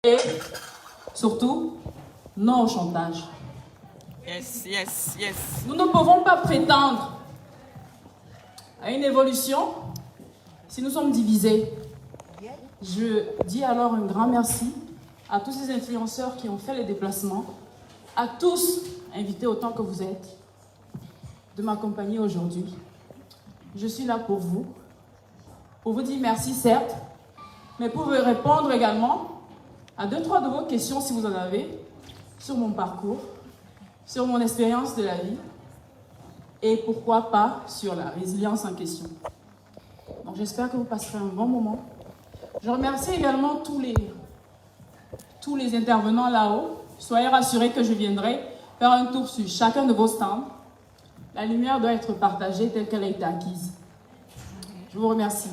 Et surtout, non au chantage. Yes, yes, yes. Nous ne pouvons pas prétendre à une évolution si nous sommes divisés. Je dis alors un grand merci à tous ces influenceurs qui ont fait les déplacements, à tous, invités autant que vous êtes, de m'accompagner aujourd'hui. Je suis là pour vous dire merci certes, mais pour vous répondre également à 2-3 de vos questions si vous en avez, sur mon parcours, sur mon expérience de la vie, et pourquoi pas sur la résilience en question. Donc j'espère que vous passerez un bon moment. Je remercie également tous les intervenants là-haut. Soyez rassurés que je viendrai faire un tour sur chacun de vos stands. La lumière doit être partagée telle qu'elle a été acquise. Je vous remercie.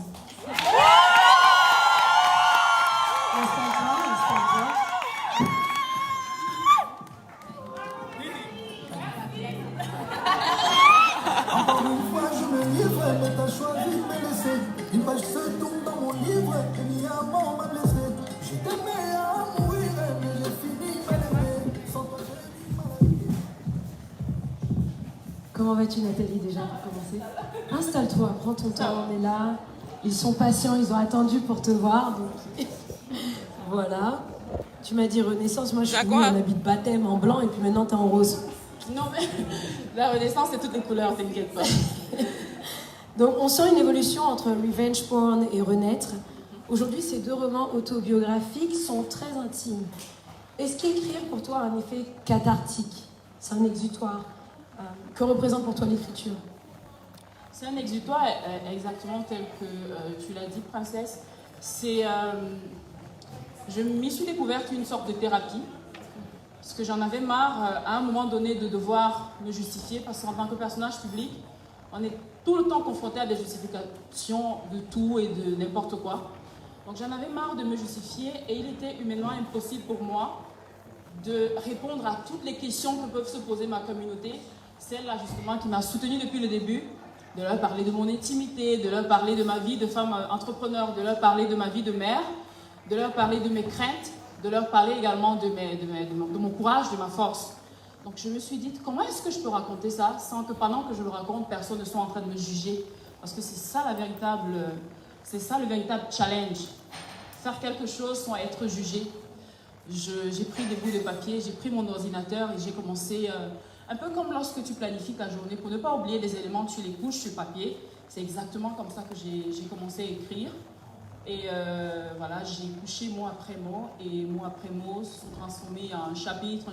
Encore une fois, je me livre, mais t'as choisi de me laisser. Une page se tourne dans mon livre, et ni un mot m'a blessé. Je t'aimais à mourir, mais j'ai fini mal aimé. Sans toi, j'ai du mal à vivre. Comment vas-tu, Nathalie, déjà, pour commencer? Installe-toi, prends ton temps, on est là. Ils sont patients, ils ont attendu pour te voir, donc voilà. Tu m'as dit Renaissance, moi je suis venue en habit de baptême en blanc et puis maintenant t'es en rose. Non mais la Renaissance c'est toutes les couleurs, t'inquiète pas. Donc on sent une évolution entre Revenge Porn et Renaître. Aujourd'hui, ces deux romans autobiographiques sont très intimes. Est-ce qu'écrire pour toi a un effet cathartique? C'est un exutoire. Que représente pour toi l'écriture? C'est un exutoire exactement tel que tu l'as dit, princesse. Je m'y suis découverte une sorte de thérapie, parce que j'en avais marre à un moment donné de devoir me justifier, parce qu'en tant que personnage public, on est tout le temps confronté à des justifications de tout et de n'importe quoi. Donc j'en avais marre de me justifier et il était humainement impossible pour moi de répondre à toutes les questions que peuvent se poser ma communauté, celle-là justement qui m'a soutenue depuis le début, de leur parler de mon intimité, de leur parler de ma vie de femme entrepreneur, de leur parler de ma vie de mère, de leur parler de mes craintes, de leur parler également de mon courage, de ma force. Donc je me suis dit, comment est-ce que je peux raconter ça sans que pendant que je le raconte, personne ne soit en train de me juger? Parce que c'est ça le véritable challenge. Faire quelque chose sans être jugé. J'ai pris des bouts de papier, j'ai pris mon ordinateur et j'ai commencé, un peu comme lorsque tu planifies ta journée, pour ne pas oublier des éléments, tu les couches sur papier. C'est exactement comme ça que j'ai commencé à écrire. Et voilà, j'ai couché mot après mot, et mot après mot se sont transformés en un chapitre,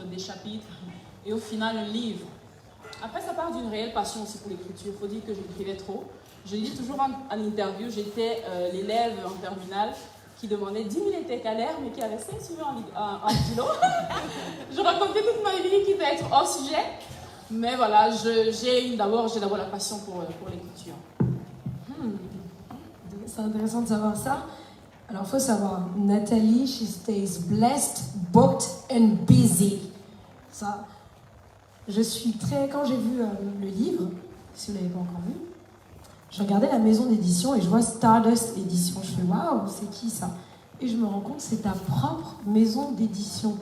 des chapitres, et au final un livre. Après, ça part d'une réelle passion aussi pour l'écriture. Il faut dire que j'écrivais trop. Je le dis toujours en interview, j'étais l'élève en terminale qui demandait 10 000 intercalaires, mais qui avait 5 suivants en philo. Je racontais toute ma vie qui devait être hors sujet. Mais voilà, j'ai d'abord la passion pour l'écriture. C'est intéressant de savoir ça. Alors, il faut savoir, Nathalie, she stays blessed, booked and busy. Ça, je suis très... Quand j'ai vu le livre, si vous ne l'avez pas encore vu, je regardais la maison d'édition et je vois Stardust Édition. Je fais, waouh, c'est qui ça? Et je me rends compte, c'est ta propre maison d'édition.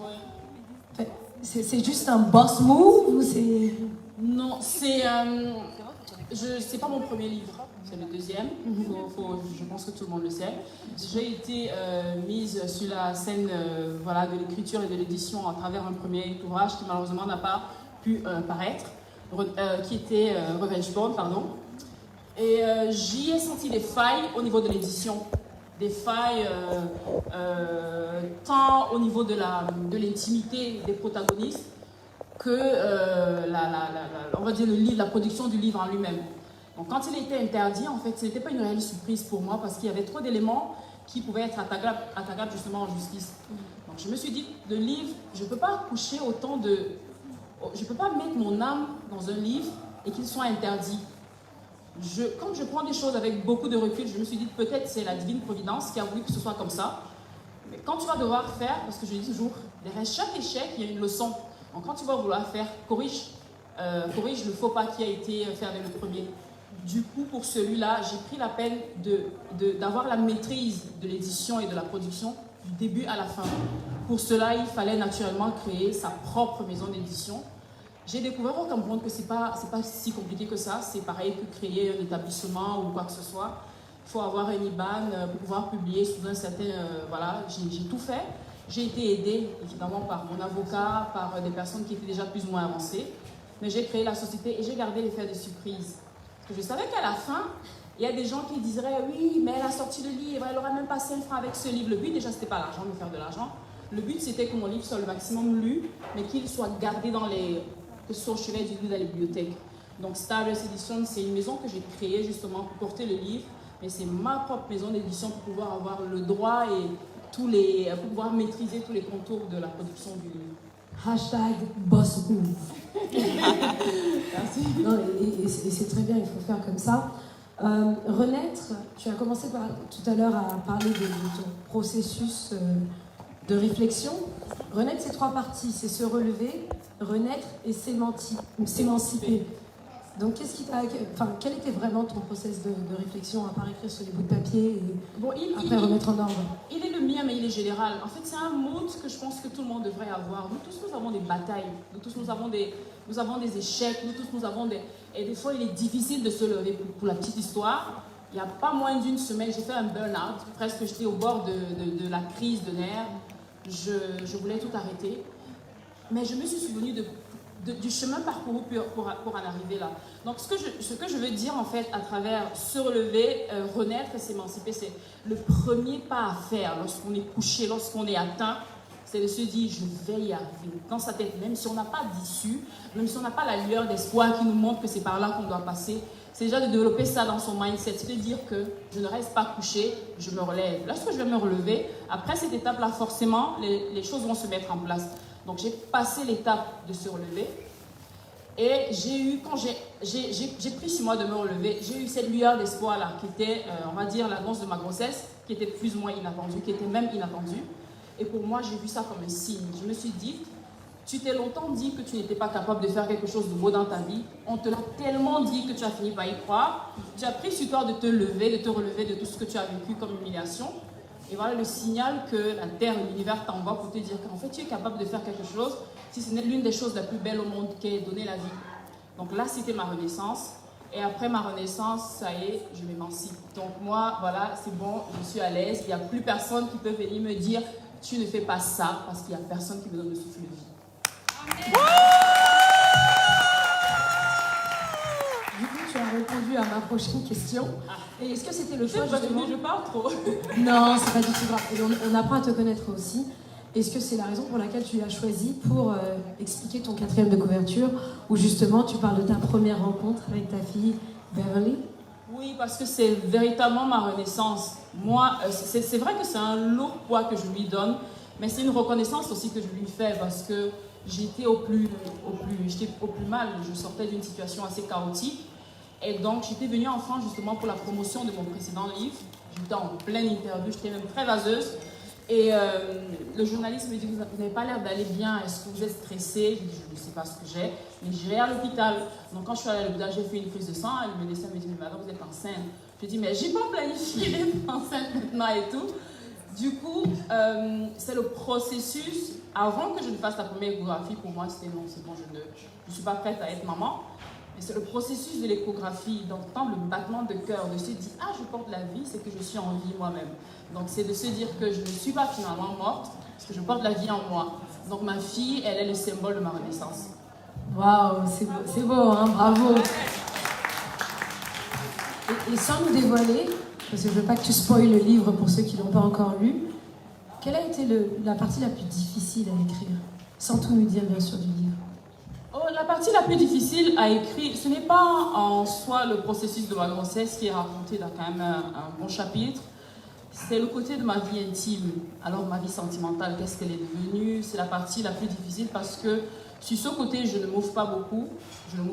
C'est juste un boss move ou c'est... Non, c'est pas mon premier livre, c'est le deuxième. Je pense que tout le monde le sait. J'ai été mise sur la scène voilà, de l'écriture et de l'édition à travers un premier ouvrage qui malheureusement n'a pas pu paraître, qui était Revenge Porn, pardon. Et j'y ai senti des failles au niveau de l'édition. Des failles tant au niveau de l'intimité des protagonistes que on va dire la production du livre en lui-même. Donc quand il a été interdit, en fait, ce n'était pas une réelle surprise pour moi parce qu'il y avait trop d'éléments qui pouvaient être attaquables justement en justice. Donc je me suis dit, le livre, je ne peux pas coucher autant de... Je ne peux pas mettre mon âme dans un livre et qu'il soit interdit. Comme je prends des choses avec beaucoup de recul, je me suis dit peut-être c'est la divine providence qui a voulu que ce soit comme ça. Mais quand tu vas devoir faire, parce que je dis toujours, derrière chaque échec, il y a une leçon. Donc quand tu vas vouloir faire, corrige le faux pas qui a été fait avec le premier. Du coup, pour celui-là, j'ai pris la peine d'avoir la maîtrise de l'édition et de la production du début à la fin. Pour cela, il fallait naturellement créer sa propre maison d'édition. J'ai découvert au Cameroun que c'est pas si compliqué que ça. C'est pareil que créer un établissement ou quoi que ce soit. Il faut avoir un IBAN pour pouvoir publier sous un certain... voilà, j'ai tout fait. J'ai été aidée, évidemment, par mon avocat, par des personnes qui étaient déjà plus ou moins avancées. Mais j'ai créé la société et j'ai gardé l'effet de surprise. Parce que je savais qu'à la fin, il y a des gens qui diraient « Oui, mais elle a sorti le livre, elle aura même pas 5 francs avec ce livre. » Le but, déjà, c'était pas l'argent, de faire de l'argent. Le but, c'était que mon livre soit le maximum lu, mais qu'il soit gardé dans les... que ce soit au chevet du livre dans les bibliothèques. Donc, Stardust Edition, c'est une maison que j'ai créée justement pour porter le livre. Mais c'est ma propre maison d'édition pour pouvoir avoir le droit et pour pouvoir maîtriser tous les contours de la production du livre. Hashtag boss move. Merci. Non, et c'est très bien, il faut faire comme ça. Renaître, tu as commencé tout à l'heure à parler de ton processus de réflexion. Renaître, c'est 3 parties, c'est se relever, renaître et s'émanciper. Donc, quel était vraiment ton process de réflexion, à part écrire sur les bouts de papier et après remettre en ordre? Il est le mien, mais il est général. En fait, c'est un mood que je pense que tout le monde devrait avoir. Nous tous, nous avons des batailles. Nous tous, nous avons des échecs. Nous tous, nous avons des... Et des fois, il est difficile de se lever. Pour la petite histoire, il n'y a pas moins d'une semaine, j'ai fait un burn-out. Presque, j'étais au bord de la crise de nerfs. Je voulais tout arrêter. Mais je me suis souvenue du chemin parcouru pour en arriver là. Donc, ce que je veux dire, en fait, à travers se relever, renaître et s'émanciper, c'est le premier pas à faire lorsqu'on est couché, lorsqu'on est atteint, c'est de se dire, je vais y arriver. Dans sa tête, même si on n'a pas d'issue, même si on n'a pas la lueur d'espoir qui nous montre que c'est par là qu'on doit passer, c'est déjà de développer ça dans son mindset, c'est de dire que je ne reste pas couché, je me relève. Lorsque je vais me relever, après cette étape-là, forcément, les choses vont se mettre en place. Donc, j'ai passé l'étape de se relever. Et quand j'ai pris sur moi de me relever, j'ai eu cette lueur d'espoir-là, qui était, on va dire, l'annonce de ma grossesse, qui était plus ou moins inattendue, qui était même inattendue. Et pour moi, j'ai vu ça comme un signe. Je me suis dit, tu t'es longtemps dit que tu n'étais pas capable de faire quelque chose de beau dans ta vie. On te l'a tellement dit que tu as fini par y croire. Tu as pris sur toi de te lever, de te relever de tout ce que tu as vécu comme humiliation. Et voilà le signal que la Terre et l'univers t'envoient pour te dire qu'en fait, tu es capable de faire quelque chose, si ce n'est l'une des choses les plus belles au monde qu'est donner la vie. Donc là, c'était ma renaissance. Et après ma renaissance, ça y est, je m'émancipe. Donc moi, voilà, c'est bon, je suis à l'aise. Il n'y a plus personne qui peut venir me dire, tu ne fais pas ça, parce qu'il n'y a personne qui me donne le souffle de vie. Du coup, tu as répondu à ma prochaine question. Et est-ce que c'était le choix justement... Je parle trop. Non, c'est pas du tout grave. Et on apprend à te connaître aussi. Est-ce que c'est la raison pour laquelle tu l'as choisi pour expliquer ton 4e de couverture, où justement tu parles de ta première rencontre avec ta fille Beverly? Oui, parce que c'est véritablement ma renaissance. Moi, c'est vrai que c'est un lourd poids que je lui donne, mais c'est une reconnaissance aussi que je lui fais parce que j'étais au plus mal. Je sortais d'une situation assez chaotique. Et donc, j'étais venue en France justement pour la promotion de mon précédent livre. J'étais en pleine interview, j'étais même très vaseuse. Et le journaliste me dit, vous n'avez pas l'air d'aller bien, est-ce que vous êtes stressée? Je dis, je ne sais pas ce que j'ai, mais je vais à l'hôpital. Donc quand je suis allée à l'hôpital, j'ai fait une prise de sang, et le médecin me dit, mais madame, vous êtes enceinte. Je dis, mais j'ai pas planifié d'être enceinte maintenant et tout. Du coup, c'est le processus. Avant que je ne fasse la première échographie, pour moi, c'était non, c'est bon, je ne suis pas prête à être maman. Mais c'est le processus de l'échographie, d'entendre le battement de cœur, de se dire, ah, je porte la vie, c'est que je suis en vie moi-même. Donc c'est de se dire que je ne suis pas finalement morte, parce que je porte la vie en moi. Donc ma fille, elle est le symbole de ma renaissance. Waouh, c'est beau, hein, bravo. Et sans nous dévoiler, parce que je ne veux pas que tu spoiles le livre pour ceux qui ne l'ont pas encore lu, quelle a été la partie la plus difficile à écrire? Sans tout nous dire bien sûr du livre. Oh, la partie la plus difficile à écrire, ce n'est pas en soi le processus de ma grossesse qui est raconté dans quand même un bon chapitre. C'est le côté de ma vie intime. Alors ma vie sentimentale, qu'est-ce qu'elle est devenue? C'est la partie la plus difficile parce que sur ce côté, je ne m'ouvre pas beaucoup. La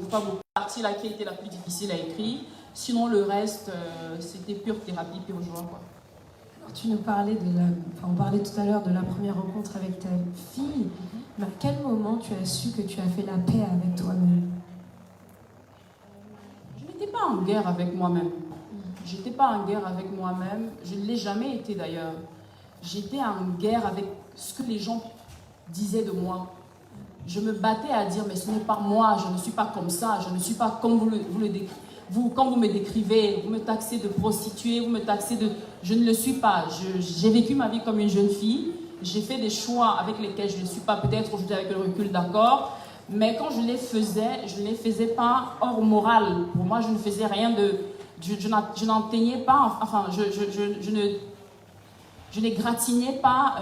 partie là qui a été la plus difficile à écrire. Sinon le reste, c'était pure thérapie, pure joie, quoi. Alors, tu nous parlais on parlait tout à l'heure de la première rencontre avec ta fille. Mais à quel moment tu as su que tu as fait la paix avec toi-même? Je n'étais pas en guerre avec moi-même. J'étais pas en guerre avec moi-même. Je ne l'ai jamais été d'ailleurs. j'étais en guerre avec ce que les gens disaient de moi. Je me battais à dire, mais ce n'est pas moi, je ne suis pas comme ça, je ne suis pas comme quand vous me décrivez, vous me taxez de prostituée, vous me taxez de... Je ne le suis pas. J'ai vécu ma vie comme une jeune fille. J'ai fait des choix avec lesquels je ne suis pas peut-être aujourd'hui avec le recul, d'accord. Mais quand je les faisais pas hors morale. Pour moi, je ne faisais rien de... Je n'enteignais pas, enfin, je n'égratignais pas...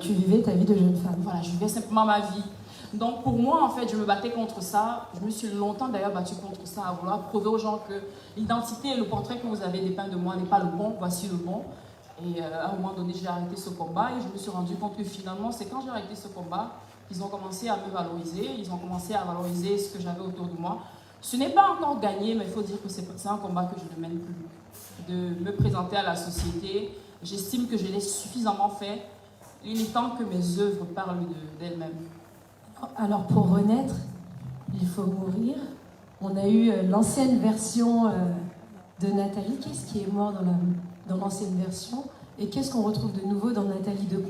Tu vivais ta vie de jeune femme. Voilà, je vivais simplement ma vie. Donc pour moi, en fait, je me battais contre ça. Je me suis longtemps d'ailleurs battue contre ça, à vouloir prouver aux gens que l'identité et le portrait que vous avez dépeint de moi n'est pas le bon, voici le bon. Et à un moment donné, j'ai arrêté ce combat et je me suis rendu compte que finalement, c'est quand j'ai arrêté ce combat qu'ils ont commencé à me valoriser, ils ont commencé à valoriser ce que j'avais autour de moi. Ce n'est pas encore gagné, mais il faut dire que c'est un combat que je ne mène plus. De me présenter à la société, j'estime que je l'ai suffisamment fait. Il est temps que mes œuvres parlent d'elles-mêmes. Alors pour renaître, il faut mourir. On a eu l'ancienne version de Nathalie. Qu'est-ce qui est mort dans l'ancienne version? Et qu'est-ce qu'on retrouve de nouveau dans Nathalie 2.0?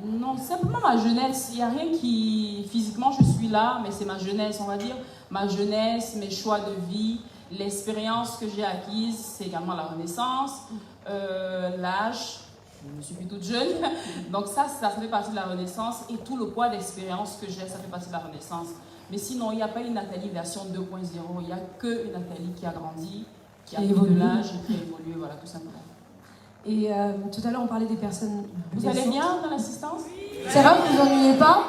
Non, simplement ma jeunesse. Il n'y a rien qui... Physiquement, je suis là, mais c'est ma jeunesse, on va dire. Ma jeunesse, mes choix de vie, l'expérience que j'ai acquise, c'est également la renaissance, l'âge. Je ne suis plus toute jeune, donc ça fait partie de la renaissance et tout le poids d'expérience que j'ai, ça fait partie de la renaissance. Mais sinon, il n'y a pas une Nathalie version 2.0, il n'y a que une Nathalie qui a grandi, qui a pris de l'âge et qui a évolué, voilà, tout simplement. Et tout à l'heure, on parlait des personnes... Vous allez bien dans l'assistance? Ça va, vous vous ennuyez pas?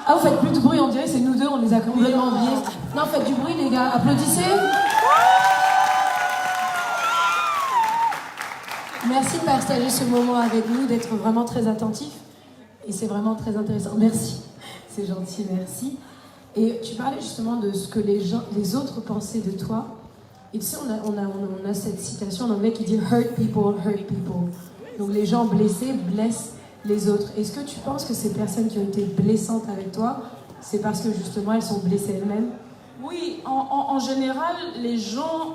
Ah, vous faites plus de bruit, on dirait c'est nous deux, on les a complètement oubliés. Non, faites du bruit les gars, applaudissez. Merci de partager ce moment avec nous, d'être vraiment très attentif. Et c'est vraiment très intéressant. Merci. C'est gentil, merci. Et tu parlais justement de ce que les autres pensaient de toi. Et tu sais, on a cette citation en anglais qui dit « hurt people, hurt people ». Donc les gens blessés blessent les autres. Est-ce que tu penses que ces personnes qui ont été blessantes avec toi, c'est parce que justement elles sont blessées elles-mêmes? Oui, en général, les gens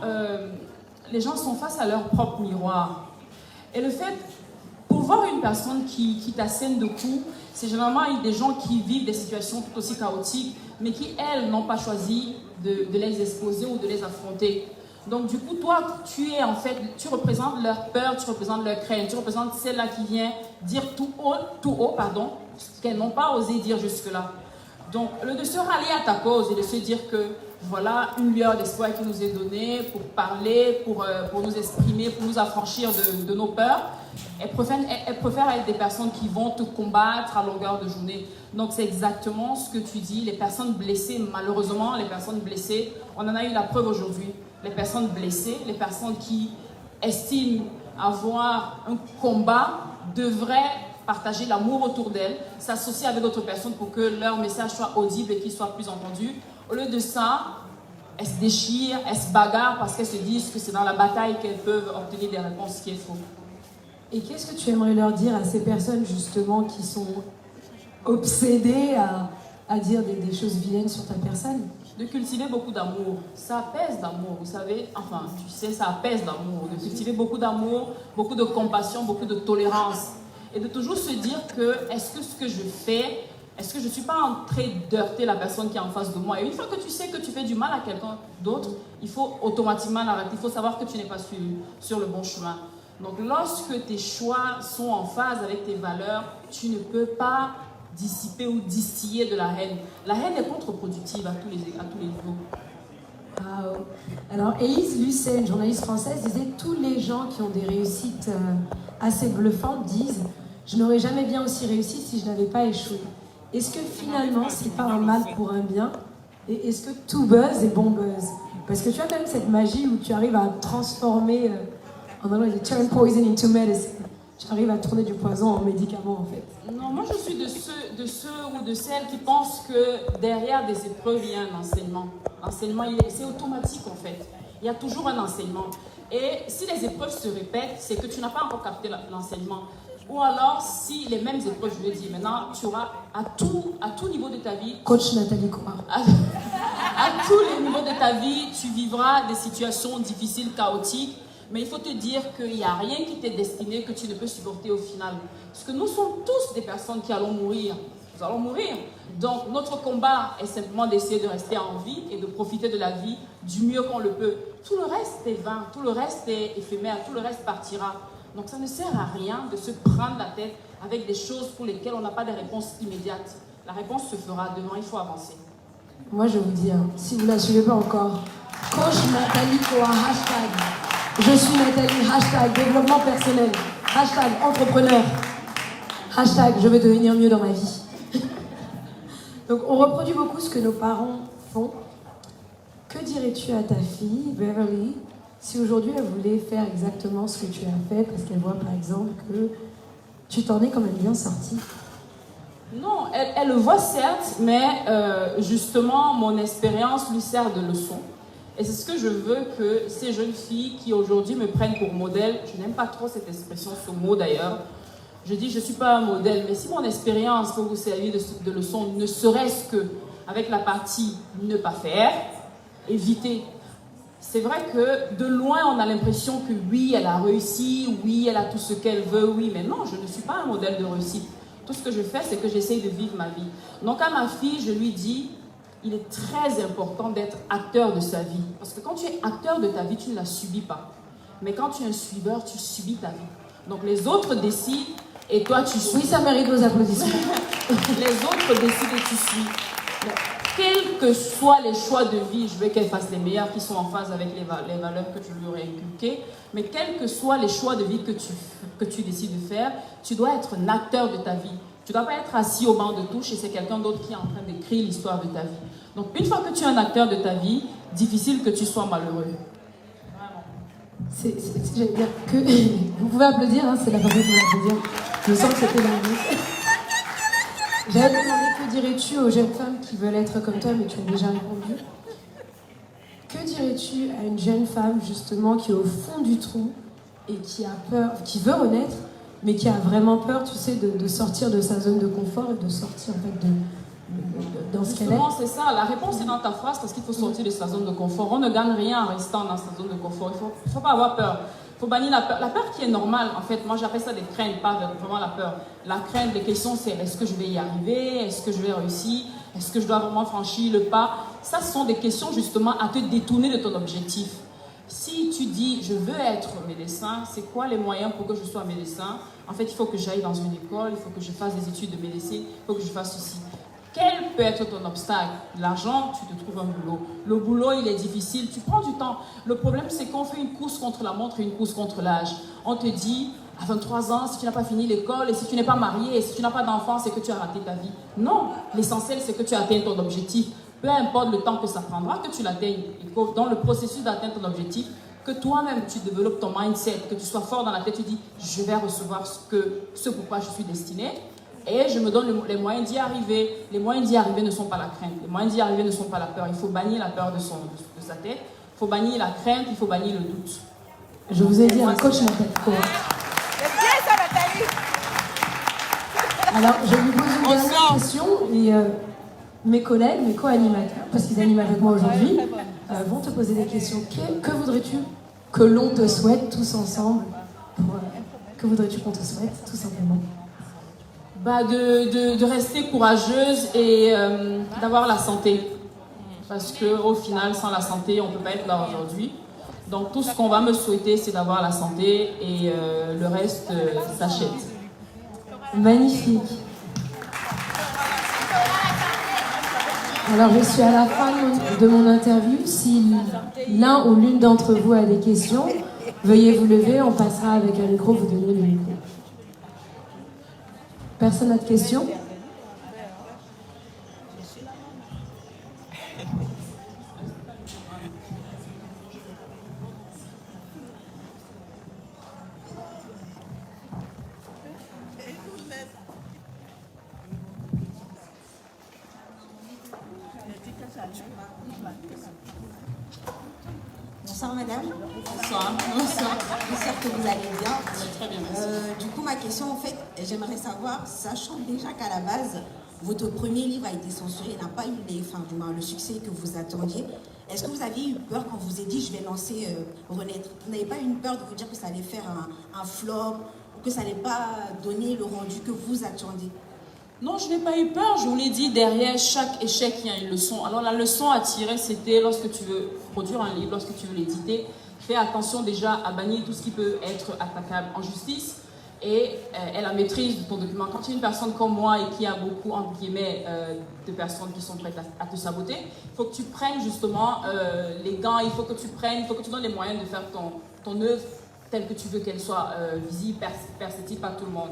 sont face à leur propre miroir. Et le fait, pour voir une personne qui t'assène de coups, c'est généralement des gens qui vivent des situations tout aussi chaotiques, mais qui, elles, n'ont pas choisi de les exposer ou de les affronter. Donc, du coup, toi, tu représentes leur peur, tu représentes leur crainte, tu représentes celle-là qui vient dire tout haut, ce qu'elles n'ont pas osé dire jusque-là. Donc, de se rallier à ta cause et de se dire que voilà une lueur d'espoir qui nous est donnée pour parler, pour nous exprimer, pour nous affranchir de nos peurs. Elles préfèrent être des personnes qui vont te combattre à longueur de journée. Donc c'est exactement ce que tu dis. Les personnes blessées, malheureusement, les personnes blessées, on en a eu la preuve aujourd'hui. Les personnes blessées, les personnes qui estiment avoir un combat devraient partager l'amour autour d'elles, s'associer avec d'autres personnes pour que leur message soit audible et qu'il soit plus entendu. Au lieu de ça, elles se déchirent, elles se bagarrent parce qu'elles se disent que c'est dans la bataille qu'elles peuvent obtenir des réponses, ce qui est faux. Et qu'est-ce que tu aimerais leur dire à ces personnes justement qui sont obsédées à dire des choses vilaines sur ta personne? De cultiver beaucoup d'amour. Ça apaise d'amour, vous savez. Enfin, tu sais, ça apaise d'amour. De cultiver beaucoup d'amour, beaucoup de compassion, beaucoup de tolérance. Et de toujours se dire que, est-ce que ce que je fais, est-ce que je ne suis pas en train d'heurter la personne qui est en face de moi? Et une fois que tu sais que tu fais du mal à quelqu'un d'autre, il faut automatiquement l'arrêter. Il faut savoir que tu n'es pas sur le bon chemin. Donc, lorsque tes choix sont en phase avec tes valeurs, tu ne peux pas dissiper ou distiller de la haine. La haine est contre-productive à tous les niveaux. Ah, alors, Élise Lucet, une journaliste française, disait « Tous les gens qui ont des réussites assez bluffantes disent « Je n'aurais jamais bien aussi réussi si je n'avais pas échoué. » Est-ce que finalement, c'est pas un mal pour un bien? Et est-ce que tout buzz est bon buzz? Parce que tu as quand même cette magie où tu arrives à transformer, en anglais, « turn poison into medicine ». Tu arrives à tourner du poison en médicament, en fait. Non, moi je suis de ceux ou de celles qui pensent que derrière des épreuves, il y a un enseignement. L'enseignement, c'est automatique en fait. Il y a toujours un enseignement. Et si les épreuves se répètent, c'est que tu n'as pas encore capté l'enseignement. Ou alors, si les mêmes épreuves, je le dis maintenant, tu auras à tout niveau de ta vie... Coach Nathalie Courard. À tous les niveaux de ta vie, tu vivras des situations difficiles, chaotiques. Mais il faut te dire qu'il n'y a rien qui t'est destiné que tu ne peux supporter au final. Parce que nous sommes tous des personnes qui allons mourir. Nous allons mourir. Donc notre combat est simplement d'essayer de rester en vie et de profiter de la vie du mieux qu'on le peut. Tout le reste est vain, tout le reste est éphémère, tout le reste partira. Donc ça ne sert à rien de se prendre la tête avec des choses pour lesquelles on n'a pas de réponse immédiate. La réponse se fera demain, il faut avancer. Moi, je vous dis, si vous ne la suivez pas encore, coach Nathalie Koa, hashtag je suis Nathalie, hashtag développement personnel, hashtag entrepreneur, hashtag je veux devenir mieux dans ma vie. Donc on reproduit beaucoup ce que nos parents font. Que dirais-tu à ta fille, Beverly, si aujourd'hui elle voulait faire exactement ce que tu as fait, parce qu'elle voit par exemple que tu t'en es quand même bien sorti? Non, elle le voit certes, mais justement mon expérience lui sert de leçon. Et c'est ce que je veux que ces jeunes filles qui aujourd'hui me prennent pour modèle, je n'aime pas trop cette expression, ce mot d'ailleurs, je dis je ne suis pas un modèle, mais si mon expérience peut vous servir de leçon, ne serait-ce que avec la partie ne pas faire, éviter. C'est vrai que de loin on a l'impression que oui, elle a réussi, oui, elle a tout ce qu'elle veut, oui, mais non, je ne suis pas un modèle de réussite. Tout ce que je fais, c'est que j'essaye de vivre ma vie. Donc à ma fille, je lui dis, il est très important d'être acteur de sa vie. Parce que quand tu es acteur de ta vie, tu ne la subis pas. Mais quand tu es un suiveur, tu subis ta vie. Donc les autres décident et toi tu suis. Oui, ça mérite vos applaudissements. Les autres décident et tu suis. Donc, quels que soient les choix de vie, je veux qu'elle fasse les meilleurs qui sont en phase avec les valeurs que tu lui aurais inculquées. Mais quels que soient les choix de vie que tu décides de faire, tu dois être un acteur de ta vie. Tu ne dois pas être assis au banc de touche et c'est quelqu'un d'autre qui est en train d'écrire l'histoire de ta vie. Donc une fois que tu es un acteur de ta vie, difficile que tu sois malheureux. J'allais dire que... Vous pouvez applaudir, hein, c'est la partie pour applaudir. Je sens que c'était la même. J'allais te demander que dirais-tu aux jeunes femmes qui veulent être comme toi, mais tu as déjà répondu. Que dirais-tu à une jeune femme justement qui est au fond du trou et qui a peur, qui veut renaître, mais qui a vraiment peur, tu sais, de sortir de sa zone de confort et de sortir en fait dans ce qu'elle est? Justement, c'est ça. La réponse est dans ta phrase parce qu'il faut sortir de sa zone de confort. On ne gagne rien en restant dans sa zone de confort. Il ne faut pas avoir peur. Il faut bannir la peur. La peur qui est normale, en fait, moi j'appelle ça des craintes, pas vraiment la peur. La crainte, les questions, c'est est-ce que je vais y arriver? Est-ce que je vais réussir? Est-ce que je dois vraiment franchir le pas? Ça, ce sont des questions justement à te détourner de ton objectif. Si tu dis je veux être médecin, c'est quoi les moyens pour que je sois médecin? En fait, il faut que j'aille dans une école, il faut que je fasse des études de médecine, il faut que je fasse ceci. Quel peut être ton obstacle? L'argent, tu te trouves un boulot. Le boulot, il est difficile, tu prends du temps. Le problème, c'est qu'on fait une course contre la montre et une course contre l'âge. On te dit, à 23 ans, si tu n'as pas fini l'école, et si tu n'es pas marié, et si tu n'as pas d'enfant, c'est que tu as raté ta vie. Non, l'essentiel, c'est que tu atteignes ton objectif. Peu importe le temps que ça prendra, que tu l'atteignes. Dans le processus d'atteindre ton objectif, que toi-même, tu développes ton mindset, que tu sois fort dans la tête, tu dis, je vais recevoir ce pourquoi je suis destiné. Et je me donne les moyens d'y arriver. Les moyens d'y arriver ne sont pas la crainte. Les moyens d'y arriver ne sont pas la peur. Il faut bannir la peur de sa tête. Il faut bannir la crainte. Il faut bannir le doute. Je vous ai dit un coach Nathalie Koa. C'est bien ça, Nathalie. Alors, je vous pose une dernière question. Et mes collègues, mes co-animateurs, parce qu'ils animent avec moi aujourd'hui, vont te poser des questions. Que voudrais-tu que l'on te souhaite tous ensemble que voudrais-tu qu'on te souhaite, tout simplement? De rester courageuse et d'avoir la santé. Parce qu'au final, sans la santé, on ne peut pas être là aujourd'hui. Donc tout ce qu'on va me souhaiter, c'est d'avoir la santé et le reste s'achète. Magnifique. Alors je suis à la fin de mon interview. Si l'un ou l'une d'entre vous a des questions, veuillez vous lever, on passera avec un micro, vous donnez le micro. Personne n'a de questions? Bonsoir madame. Bonsoir. Bonsoir. J'espère que vous allez bien. Très bien, merci. Du coup, ma question, en fait, j'aimerais savoir, sachant déjà qu'à la base, votre premier livre a été censuré, n'a pas eu le succès que vous attendiez, Est-ce que vous aviez eu peur quand vous avez dit je vais lancer Renaître? Vous n'avez pas eu une peur de vous dire que ça allait faire un flop, ou que ça n'allait pas donner le rendu que vous attendiez? Non, je n'ai pas eu peur. Je vous l'ai dit, derrière chaque échec, il y a une leçon. Alors la leçon à tirer, c'était lorsque tu veux produire un livre, lorsque tu veux l'éditer, fais attention déjà à bannir tout ce qui peut être attaquable en justice et la maîtrise de ton document. Quand tu es une personne comme moi et qui a beaucoup, entre guillemets, de personnes qui sont prêtes à te saboter, il faut que tu prennes justement les gants, il faut que tu donnes les moyens de faire ton œuvre telle que tu veux qu'elle soit visible, perceptible par tout le monde.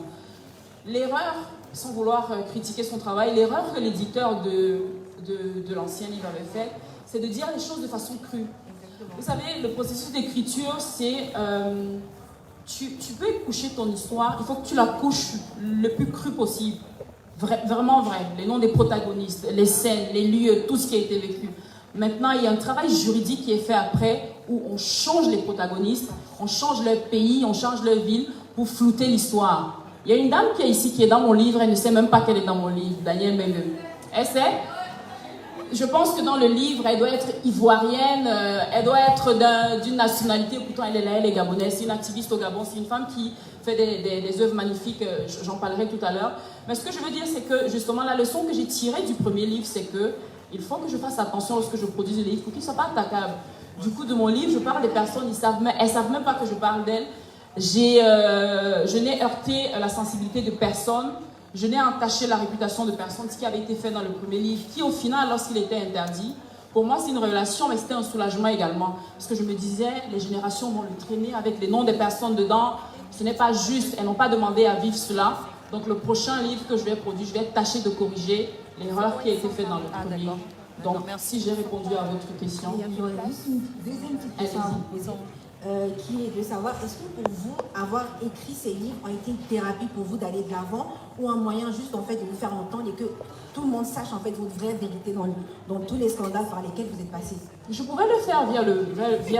L'erreur, sans vouloir critiquer son travail, l'erreur que l'éditeur de l'ancien livre avait fait, c'est de dire les choses de façon crue. Vous savez, le processus d'écriture, c'est... tu peux coucher ton histoire, il faut que tu la couches le plus cru possible. Vraiment vrai. Les noms des protagonistes, les scènes, les lieux, tout ce qui a été vécu. Maintenant, il y a un travail juridique qui est fait après, où on change les protagonistes, on change leur pays, on change leur ville, pour flouter l'histoire. Il y a une dame qui est ici, qui est dans mon livre, elle ne sait même pas qu'elle est dans mon livre, Danielle Menge. Elle sait. Je pense que dans le livre, elle doit être ivoirienne, elle doit être d'une nationalité, pourtant elle est là, elle est gabonaise, c'est une activiste au Gabon, c'est une femme qui fait des œuvres magnifiques, j'en parlerai tout à l'heure. Mais ce que je veux dire, c'est que justement, la leçon que j'ai tirée du premier livre, c'est que il faut que je fasse attention lorsque je produis des livres pour qu'ils ne soient pas attaquables. Du coup, de mon livre, je parle des personnes, elles ne savent même pas que je parle d'elles. Je n'ai heurté la sensibilité de personne, je n'ai entaché la réputation de personne, ce qui avait été fait dans le premier livre, qui au final, lorsqu'il était interdit, pour moi c'est une révélation, mais c'était un soulagement également, parce que je me disais, les générations vont le traîner avec les noms des personnes dedans, ce n'est pas juste, elles n'ont pas demandé à vivre cela, donc le prochain livre que je vais produire, je vais tâcher de corriger l'erreur qui a été faite dans le premier. Donc merci, j'ai répondu à votre question. Il y a une deuxième petite question. Qui est de savoir, est-ce que pour vous, avoir écrit ces livres a été une thérapie pour vous d'aller de l'avant ou un moyen juste en fait de vous faire entendre et que tout le monde sache en fait votre vraie vérité dans tous les scandales par lesquels vous êtes passé? Je pouvais le faire via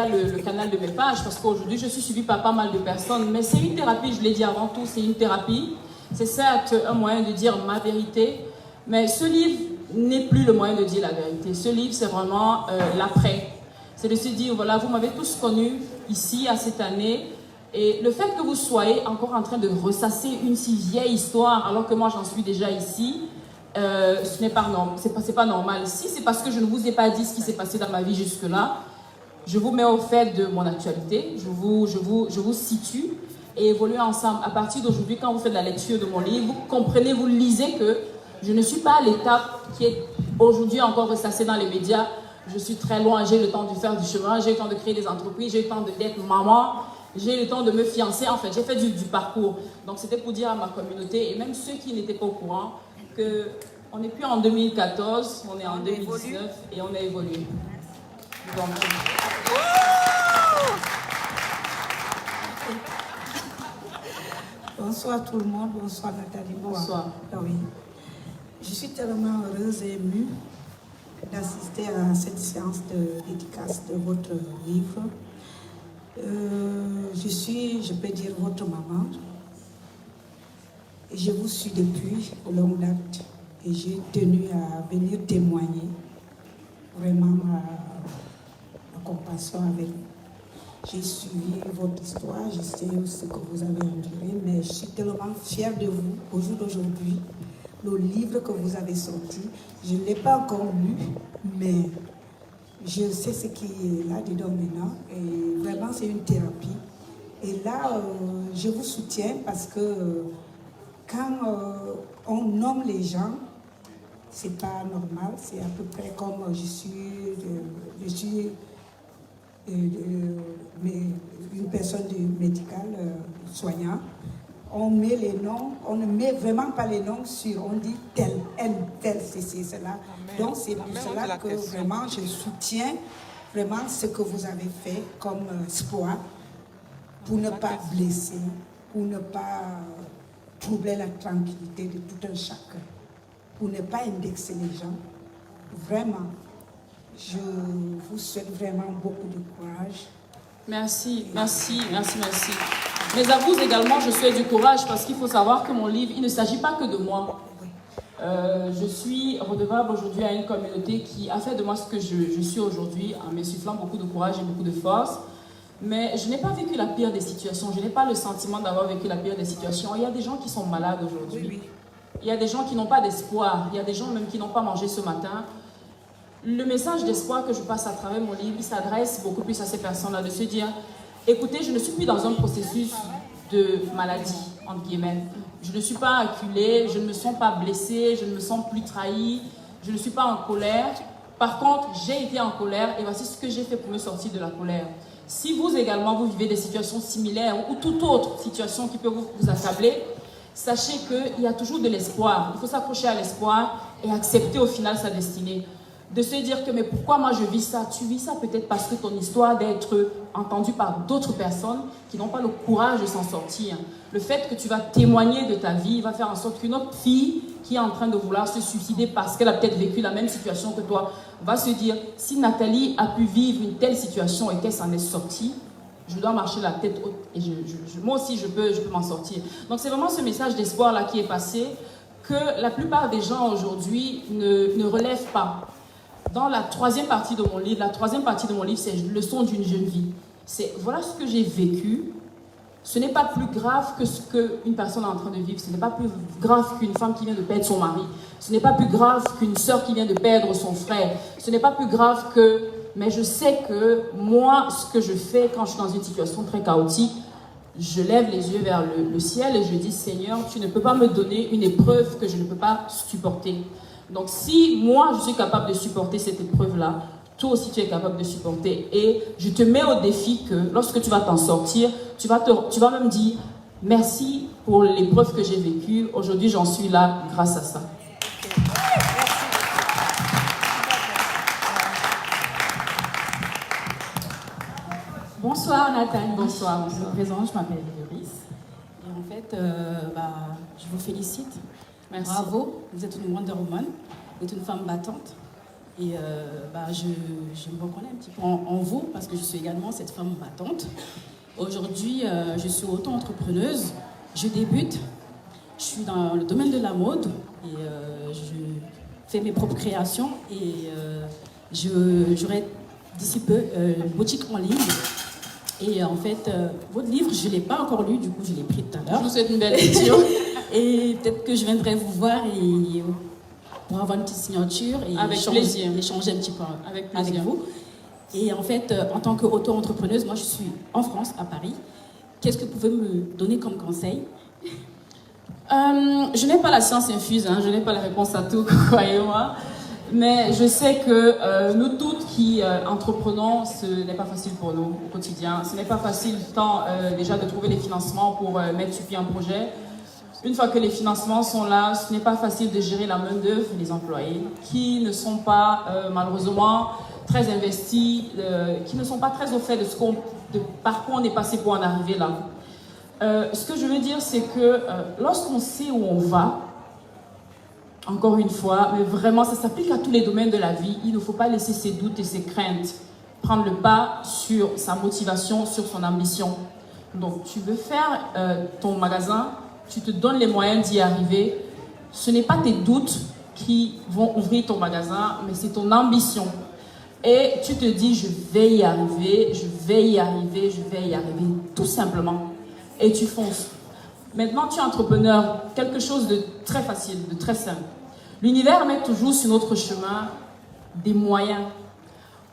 le canal de mes pages parce qu'aujourd'hui je suis suivie par pas mal de personnes, mais c'est une thérapie, je l'ai dit avant tout, c'est une thérapie. C'est certes un moyen de dire ma vérité, mais ce livre n'est plus le moyen de dire la vérité. Ce livre, c'est vraiment l'après. C'est de se dire, voilà, vous m'avez tous connu ici, à cette année, et le fait que vous soyez encore en train de ressasser une si vieille histoire, alors que moi j'en suis déjà ici, ce n'est pas normal, c'est pas normal. Si c'est parce que je ne vous ai pas dit ce qui s'est passé dans ma vie jusque-là, je vous mets au fait de mon actualité, je vous situe, et évoluer ensemble. À partir d'aujourd'hui, quand vous faites la lecture de mon livre, vous comprenez, vous lisez que je ne suis pas à l'étape qui est aujourd'hui encore ressassée dans les médias. Je suis très loin, j'ai le temps de faire du chemin, j'ai le temps de créer des entreprises, j'ai le temps d'être maman, j'ai le temps de me fiancer. En fait, j'ai fait du parcours. Donc, c'était pour dire à ma communauté, et même ceux qui n'étaient pas au courant, qu'on n'est plus en 2014, on est en 2019 et on a évolué. Donc, bonsoir tout le monde, bonsoir Nathalie. Bonsoir. Ah oui. Je suis tellement heureuse et émue d'assister à cette séance de dédicace de votre livre. Je suis, je peux dire, votre maman. Et je vous suis depuis longue date. Et j'ai tenu à venir témoigner vraiment ma compassion avec vous. J'ai suivi votre histoire, je sais ce que vous avez enduré, mais je suis tellement fière de vous au jour d'aujourd'hui. Le livre que vous avez sorti, je ne l'ai pas encore lu, mais je sais ce qui est là-dedans maintenant. Et vraiment, c'est une thérapie. Et là, je vous soutiens parce que quand on nomme les gens, c'est pas normal. C'est à peu près comme je suis une personne médicale soignant. On met les noms, on ne met vraiment pas les noms sur, on dit tel, elle, tel, ceci, cela. Donc c'est pour cela que vraiment je soutiens vraiment ce que vous avez fait comme espoir pour ne pas blesser, pour ne pas troubler la tranquillité de tout un chacun, pour ne pas indexer les gens. Vraiment, je vous souhaite vraiment beaucoup de courage. Merci, merci, merci, merci. Mais à vous également, je souhaite du courage parce qu'il faut savoir que mon livre, il ne s'agit pas que de moi. Je suis redevable aujourd'hui à une communauté qui a fait de moi ce que je suis aujourd'hui, en m'insufflant beaucoup de courage et beaucoup de force. Mais je n'ai pas vécu la pire des situations, je n'ai pas le sentiment d'avoir vécu la pire des situations. Il y a des gens qui sont malades aujourd'hui. Oui, oui. Il y a des gens qui n'ont pas d'espoir, il y a des gens même qui n'ont pas mangé ce matin. Le message d'espoir que je passe à travers mon livre, il s'adresse beaucoup plus à ces personnes-là, de se dire, écoutez, je ne suis plus dans un processus de maladie, entre guillemets. Je ne suis pas acculée, je ne me sens pas blessée, je ne me sens plus trahie, je ne suis pas en colère. Par contre, j'ai été en colère et voici ce que j'ai fait pour me sortir de la colère. Si vous également, vous vivez des situations similaires ou toute autre situation qui peut vous accabler, sachez qu'il y a toujours de l'espoir. Il faut s'accrocher à l'espoir et accepter au final sa destinée. De se dire que mais pourquoi moi je vis ça? Tu vis ça peut-être parce que ton histoire d'être entendue par d'autres personnes qui n'ont pas le courage de s'en sortir. Le fait que tu vas témoigner de ta vie va faire en sorte qu'une autre fille qui est en train de vouloir se suicider parce qu'elle a peut-être vécu la même situation que toi va se dire, si Nathalie a pu vivre une telle situation et qu'elle s'en est sortie, je dois marcher la tête haute et moi aussi je peux m'en sortir. Donc c'est vraiment ce message d'espoir là qui est passé, que la plupart des gens aujourd'hui ne relèvent pas. Dans la troisième partie de mon livre, c'est Leçon d'une jeune vie. C'est voilà ce que j'ai vécu. Ce n'est pas plus grave que ce qu'une personne est en train de vivre. Ce n'est pas plus grave qu'une femme qui vient de perdre son mari. Ce n'est pas plus grave qu'une sœur qui vient de perdre son frère. Ce n'est pas plus grave que... Mais je sais que moi, ce que je fais quand je suis dans une situation très chaotique, je lève les yeux vers le ciel et je dis, Seigneur, tu ne peux pas me donner une épreuve que je ne peux pas supporter. Donc si moi je suis capable de supporter cette épreuve-là, toi aussi tu es capable de supporter. Et je te mets au défi que lorsque tu vas t'en sortir, tu vas même dire merci pour l'épreuve que j'ai vécue. Aujourd'hui j'en suis là grâce à ça. Bonsoir Nathalie. Bonsoir. Je me présente, je m'appelle Doris. Et en fait, je vous félicite. Merci. Bravo, vous êtes une Wonder Woman, vous êtes une femme battante. Et je me reconnais un petit peu en vous parce que je suis également cette femme battante. Aujourd'hui, je suis auto-entrepreneuse, je débute, je suis dans le domaine de la mode et je fais mes propres créations et j'aurai d'ici peu une boutique en ligne. Et en fait, votre livre, je ne l'ai pas encore lu, du coup je l'ai pris tout à l'heure. Je vous souhaite une belle lecture. Et peut-être que je viendrai vous voir et pour avoir une petite signature et échanger un petit peu avec vous. Et en fait, en tant qu'auto-entrepreneuse, moi je suis en France, à Paris. Qu'est-ce que vous pouvez me donner comme conseil? Je n'ai pas la science infuse, hein, je n'ai pas la réponse à tout, croyez-moi. Mais je sais que nous toutes qui entreprenons, ce n'est pas facile pour nous au quotidien. Ce n'est pas facile tant déjà de trouver les financements pour mettre sur pied un projet. Une fois que les financements sont là, ce n'est pas facile de gérer la main-d'œuvre des employés qui ne sont pas malheureusement très investis, qui ne sont pas très au fait de par quoi on est passé pour en arriver là. Ce que je veux dire, c'est que lorsqu'on sait où on va, encore une fois, mais vraiment ça s'applique à tous les domaines de la vie, il ne faut pas laisser ses doutes et ses craintes prendre le pas sur sa motivation, sur son ambition. Donc tu veux faire ton magasin, tu te donnes les moyens d'y arriver. Ce n'est pas tes doutes qui vont ouvrir ton magasin, mais c'est ton ambition. Et tu te dis, je vais y arriver, je vais y arriver, je vais y arriver, tout simplement. Et tu fonces. Maintenant, tu es entrepreneur, quelque chose de très facile, de très simple. L'univers met toujours sur notre chemin des moyens.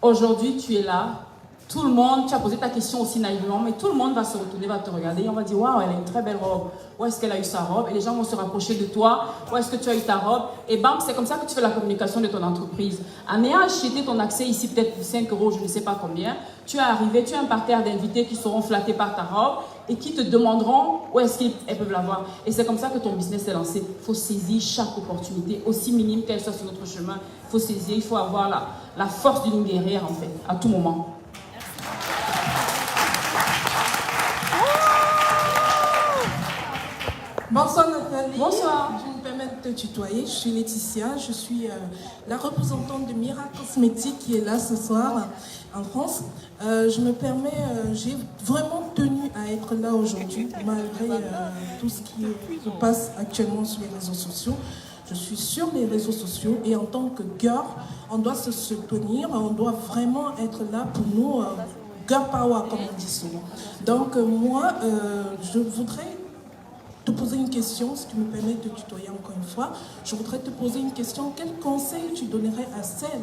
Aujourd'hui, tu es là. Tout le monde, tu as posé ta question aussi naïvement, mais tout le monde va se retourner, va te regarder et on va dire, waouh, elle a une très belle robe. Où est-ce qu'elle a eu sa robe? Et les gens vont se rapprocher de toi. Où est-ce que tu as eu ta robe? Et bam, c'est comme ça que tu fais la communication de ton entreprise. En ayant acheté ton accès ici, peut-être pour 5 €, je ne sais pas combien, tu es arrivé, tu as un parterre d'invités qui seront flattés par ta robe et qui te demanderont où est-ce qu'elles peuvent l'avoir. Et c'est comme ça que ton business est lancé. Il faut saisir chaque opportunité, aussi minime qu'elle soit sur notre chemin. Il faut saisir, il faut avoir la force d'une guerrière en fait, à tout moment. Bonsoir Nathalie. Bonsoir. Je me permets de te tutoyer. Je suis Laetitia. Je suis la représentante de Mira Cosmétiques qui est là ce soir en France. Je me permets, j'ai vraiment tenu à être là aujourd'hui malgré tout ce qui se passe actuellement sur les réseaux sociaux. je suis sur les réseaux sociaux et en tant que girl, on doit se soutenir, on doit vraiment être là pour nous, girl power comme on dit souvent. Donc moi, je voudrais te poser une question, si tu me permets de tutoyer encore une fois. Je voudrais te poser une question. Quel conseil tu donnerais à celles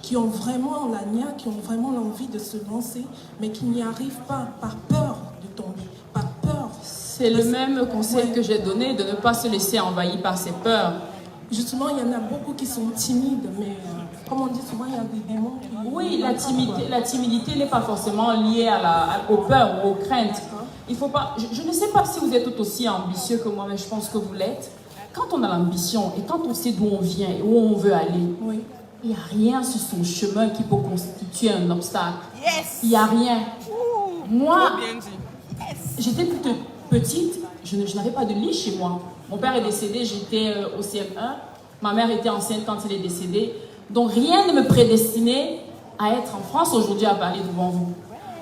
qui ont vraiment la niaque, qui ont vraiment l'envie de se lancer, mais qui n'y arrivent pas par peur de tomber, par peur? C'est le même conseil que j'ai donné, de ne pas se laisser envahir par ses peurs. Justement, il y en a beaucoup qui sont timides, mais comme on dit souvent, il y a des démons qui... Oui, la timidité n'est pas forcément liée aux peurs ou aux craintes. Il faut pas, je ne sais pas si vous êtes tout aussi ambitieux que moi, mais je pense que vous l'êtes. Quand on a l'ambition et quand on sait d'où on vient et où on veut aller, Oui. il n'y a rien sur son chemin qui peut constituer un obstacle. Yes. Il n'y a rien. Moi, Bien dit. j'étais toute petite, je n'avais pas de lit chez moi. Mon père est décédé, j'étais au CM1. Ma mère était enceinte quand il est décédé. Donc rien ne me prédestinait à être en France aujourd'hui à parler devant vous.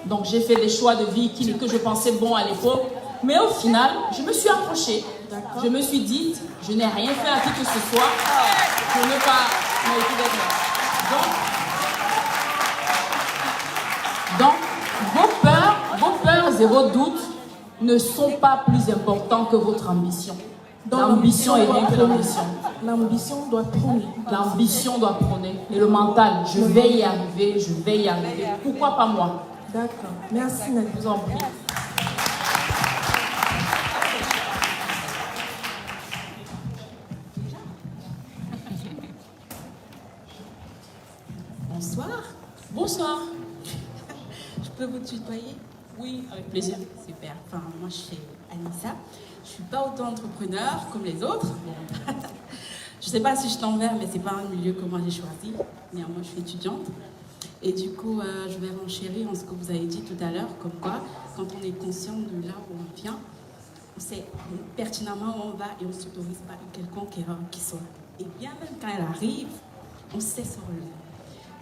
Donc j'ai fait des choix de vie que je pensais bons à l'époque. Mais au final, je me suis accrochée. Je me suis dit, je n'ai rien fait à qui que ce soit pour ne pas mériter d'être là. Donc, vos peurs et vos doutes ne sont pas plus importants que votre ambition. L'ambition est rien que l'ambition. L'ambition doit prôner. L'ambition doit prôner. Et le mental, je vais y arriver, je vais y arriver. Pourquoi pas moi? D'accord. Merci, Nadine. Je vous en prie. Bonsoir. Bonsoir. Je peux vous tutoyer? Oui, avec plaisir. Super. Enfin, moi, je suis Anissa. Je suis pas auto-entrepreneur comme les autres. Bon. Je sais pas si je t'envers, mais c'est pas un milieu que moi j'ai choisi. Néanmoins, je suis étudiante. Et du coup, je vais renchérir en ce que vous avez dit tout à l'heure, comme quoi, quand on est conscient de là où on vient, on sait pertinemment où on va et on ne s'autorise pas une quelconque erreur qui soit. Et bien même quand elle arrive, on sait se relever.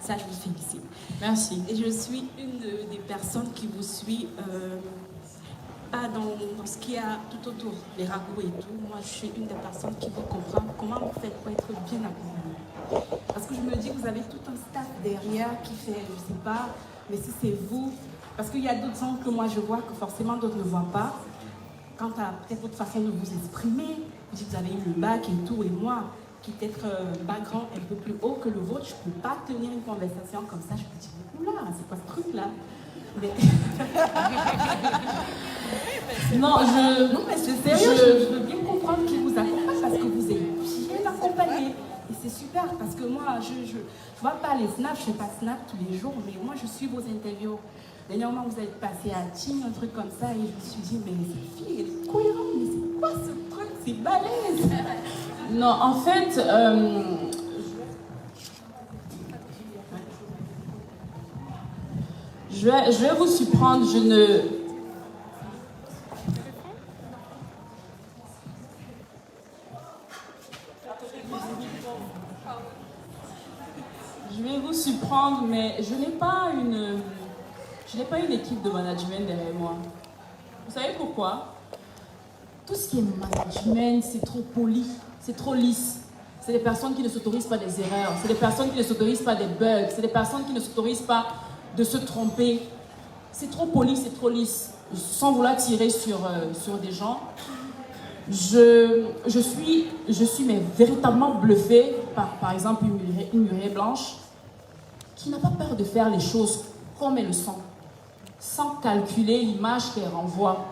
Ça, je vous félicite. Merci. Et je suis une des personnes qui vous suit, pas dans ce qu'il y a tout autour, les ragots et tout. Moi, je suis une des personnes qui vous comprend comment vous faites pour être bien accompagné. Parce que je me dis que vous avez tout un staff derrière qui fait, je sais pas, mais si c'est vous, parce qu'il y a d'autres angles que moi je vois que forcément d'autres ne voient pas. Quant à peut-être votre façon de vous exprimer, vous dites que vous avez eu le bac et tout, et moi, qui peut-être background un peu plus haut que le vôtre, je ne peux pas tenir une conversation comme ça. Je me dis, oula, c'est quoi ce truc-là? Mais... Non, mais c'est sérieux, je veux bien comprendre qui vous accompagne parce que vous êtes bien accompagné. Et c'est super parce que moi, je vois pas les snaps, je fais pas snap tous les jours, mais moi, je suis vos interviews. Dernièrement, vous êtes passé à Team, un truc comme ça, et je me suis dit, mais cette fille, elle est cohérente, mais c'est quoi ce truc? C'est balèze. Non, en fait, je vais vous surprendre. Je vais vous surprendre, mais je n'ai pas une équipe de management derrière moi. Vous savez pourquoi? Tout ce qui est management, c'est trop poli, c'est trop lisse. C'est des personnes qui ne s'autorisent pas des erreurs, c'est des personnes qui ne s'autorisent pas des bugs, c'est des personnes qui ne s'autorisent pas de se tromper. C'est trop poli, c'est trop lisse. Sans vouloir tirer sur des gens, je suis mais véritablement bluffée par exemple une muraille blanche qui n'a pas peur de faire les choses comme elles le sont, sans calculer l'image qu'elle renvoie.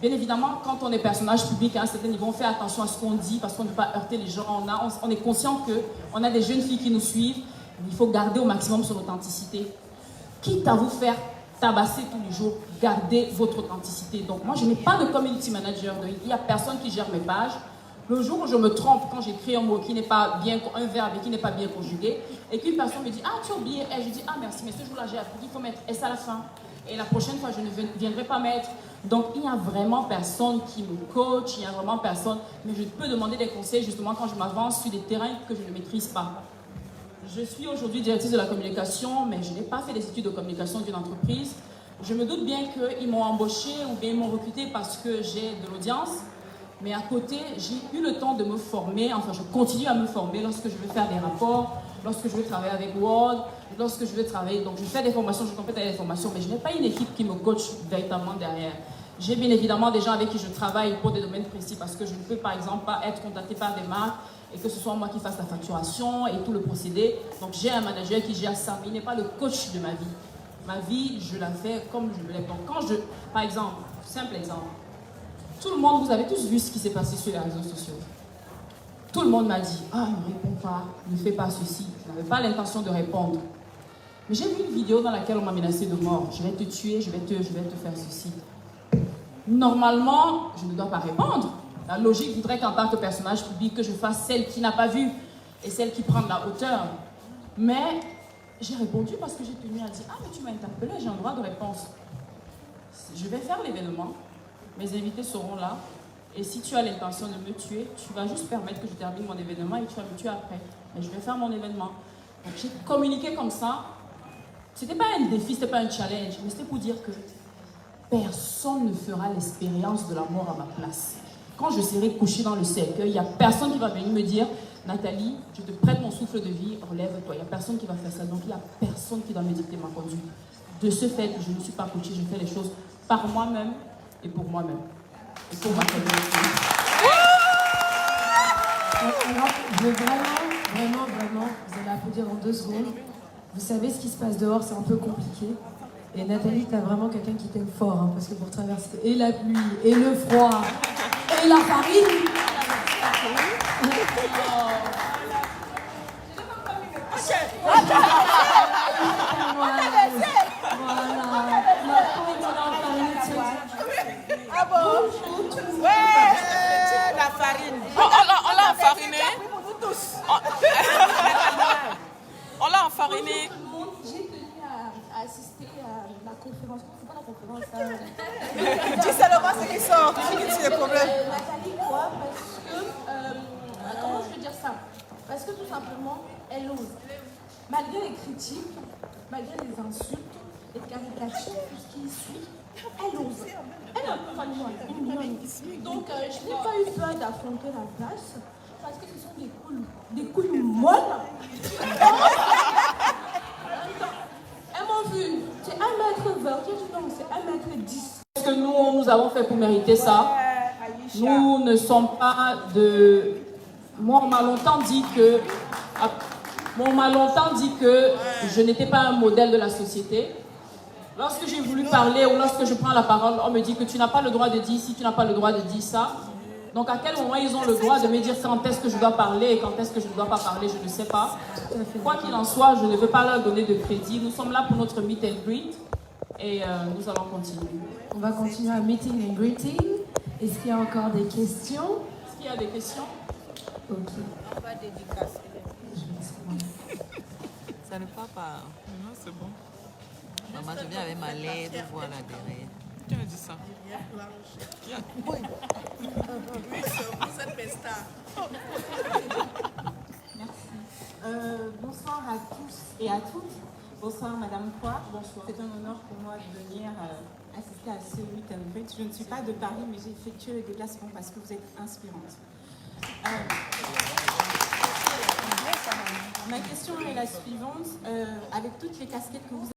Bien évidemment, quand on est personnage public à un certain niveau, on fait attention à ce qu'on dit parce qu'on ne veut pas heurter les gens. On est conscient qu'on a des jeunes filles qui nous suivent. Il faut garder au maximum son authenticité. Quitte à vous faire tabasser tous les jours, gardez votre authenticité. Donc moi, je n'ai pas de community manager. Il n'y a personne qui gère mes pages. Le jour où je me trompe, quand j'écris un mot qui n'est pas bien, un verbe qui n'est pas bien conjugué, et qu'une personne me dit « Ah, tu as oublié », et je dis « Ah, merci, mais ce jour-là, j'ai appris qu'il faut mettre S à la fin. Et la prochaine fois, je ne viendrai pas mettre. » Donc, il n'y a vraiment personne qui me coach, il n'y a vraiment personne. Mais je peux demander des conseils, justement, quand je m'avance sur des terrains que je ne maîtrise pas. Je suis aujourd'hui directrice de la communication, mais je n'ai pas fait des études de communication d'une entreprise. Je me doute bien qu'ils m'ont embauché ou bien ils m'ont recruté parce que j'ai de l'audience. Mais à côté, j'ai eu le temps de me former, enfin je continue à me former lorsque je veux faire des rapports, lorsque je veux travailler avec Word, lorsque je veux travailler. Donc je fais des formations, je complète des formations, mais je n'ai pas une équipe qui me coach véritablement derrière. J'ai bien évidemment des gens avec qui je travaille pour des domaines précis parce que je ne peux par exemple pas être contacté par des marques et que ce soit moi qui fasse la facturation et tout le procédé. Donc j'ai un manager qui gère ça, mais il n'est pas le coach de ma vie. Ma vie, je la fais comme je me l'ai. Donc quand je, par exemple, simple exemple, tout le monde, vous avez tous vu ce qui s'est passé sur les réseaux sociaux. Tout le monde m'a dit, ah, ne réponds pas, ne fais pas ceci. Je n'avais pas l'intention de répondre. Mais j'ai vu une vidéo dans laquelle on m'a menacé de mort. Je vais te tuer, je vais te faire ceci. Normalement, je ne dois pas répondre. La logique voudrait qu'en tant que personnage public, que je fasse celle qui n'a pas vu et celle qui prend de la hauteur. Mais j'ai répondu parce que j'ai tenu à dire, ah, mais tu m'as interpellé, j'ai un droit de réponse. Je vais faire l'événement, mes invités seront là, et si tu as l'intention de me tuer, tu vas juste permettre que je termine mon événement et tu vas me tuer après. Mais je vais faire mon événement. Donc j'ai communiqué comme ça. C'était pas un défi, c'était pas un challenge, mais c'était pour dire que personne ne fera l'expérience de la mort à ma place. Quand je serai couché dans le cercueil, il n'y a personne qui va venir me dire « Nathalie, je te prête mon souffle de vie, relève-toi ». Il n'y a personne qui va faire ça. Donc, il n'y a personne qui doit me dicter ma conduite. De ce fait, je ne suis pas coachée, je fais les choses par moi-même et pour moi-même. Et pour ma communauté. Alors, je veux vraiment, vous allez applaudir en 2 secondes. Vous savez ce qui se passe dehors, c'est un peu compliqué. Et Nathalie, t'as vraiment quelqu'un qui t'aime fort, hein, parce que pour traverser et la pluie, et le froid, et la farine. Ah bon? Ouais, la farine. On l'a enfariné. On l'a enfariné. J'ai tenu à assister à la conférence. C'est pas la conférence. Dis seulement ce qui sort. Tu finis sur les problèmes. Nathalie, quoi? Parce que. Comment je veux dire ça? Parce que tout simplement, elle ose. Malgré les critiques, malgré les insultes, les caricatures, tout ce qui suit, elle ose. Elle a pas de moi, une lionne. Donc, je n'ai pas eu peur d'affronter la place parce que ce sont des couilles molles. Elles m'ont vu, c'est 1m20, j'ai dit non, c'est 1m10. Ce que nous avons fait pour mériter ça, nous ne sommes pas de... Moi, on m'a longtemps dit que je n'étais pas un modèle de la société. Lorsque j'ai voulu parler ou lorsque je prends la parole, on me dit que tu n'as pas le droit de dire ci, tu n'as pas le droit de dire ça. Donc à quel moment ils ont le droit de me dire quand est-ce que je dois parler et quand est-ce que je ne dois pas parler, je ne sais pas. Quoi qu'il en soit, je ne veux pas leur donner de crédit. Nous sommes là pour notre meet and greet et nous allons continuer. On va continuer à meeting and greeting. Est-ce qu'il y a encore des questions? Est-ce qu'il y a des questions? Ok. On va dédicacer. Ça ne part pas. Non, c'est bon. Maman, je viens avec ma lettre, voilà derrière. Qui a dit ça? Bonsoir à tous et à toutes. Bonsoir Madame Poix. Bonsoir. C'est un honneur pour moi de venir assister à ce meet and greet. Je ne suis pas de Paris, mais j'ai effectué le déplacement parce que vous êtes inspirante. Ma question est la suivante. Avec toutes les casquettes que vous